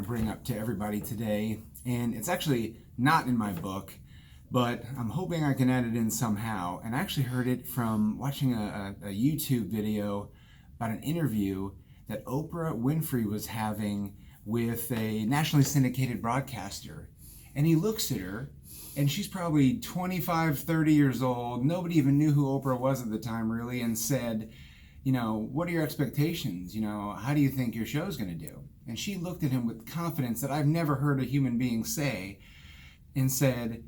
to bring up to everybody today, and it's actually not in my book, but I'm hoping I can add it in somehow. And I actually heard it from watching a YouTube video about an interview that Oprah Winfrey was having with a nationally syndicated broadcaster. And he looks at her, and she's probably 25, 30 years old. Nobody even knew who Oprah was at the time, really, and said, what are your expectations? How do you think your show's going to do? And she looked at him with confidence that I've never heard a human being say, and said,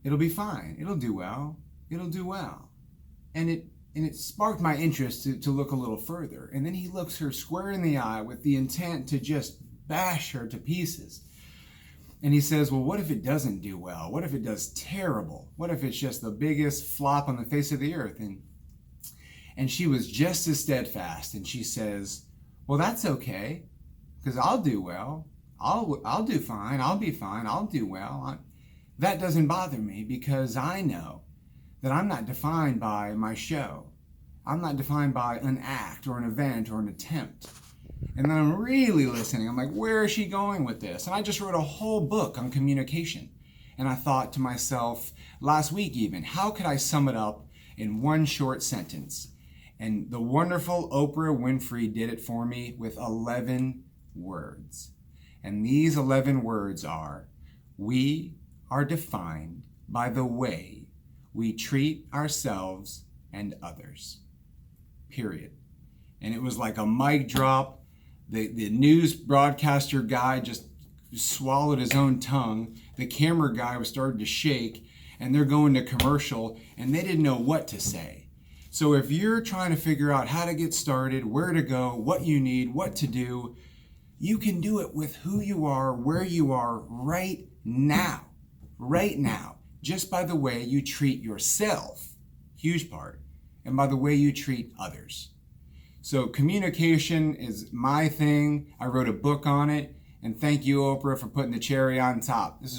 it'll be fine. It'll do well. It'll do well. And it sparked my interest to look a little further. And then he looks her square in the eye with the intent to just bash her to pieces. And he says, well, what if it doesn't do well? What if it does terrible? What if it's just the biggest flop on the face of the earth? And she was just as steadfast. And she says, well, that's okay, because I'll do well. I'll do fine. I'll be fine. I'll do well. That doesn't bother me, because I know that I'm not defined by my show. I'm not defined by an act or an event or an attempt. And then I'm really listening. I'm like, where is she going with this? And I just wrote a whole book on communication. And I thought to myself last week even, how could I sum it up in one short sentence? And the wonderful Oprah Winfrey did it for me with 11 words. And these 11 words are, we are defined by the way we treat ourselves and others. Period. And it was like a mic drop. The news broadcaster guy just swallowed his own tongue. The camera guy was starting to shake, and they're going to commercial, and they didn't know what to say. So if you're trying to figure out how to get started, where to go, what you need, what to do, you can do it with who you are, where you are right now, just by the way you treat yourself, huge part, and by the way you treat others. So communication is my thing. I wrote a book on it, and thank you, Oprah, for putting the cherry on top. This is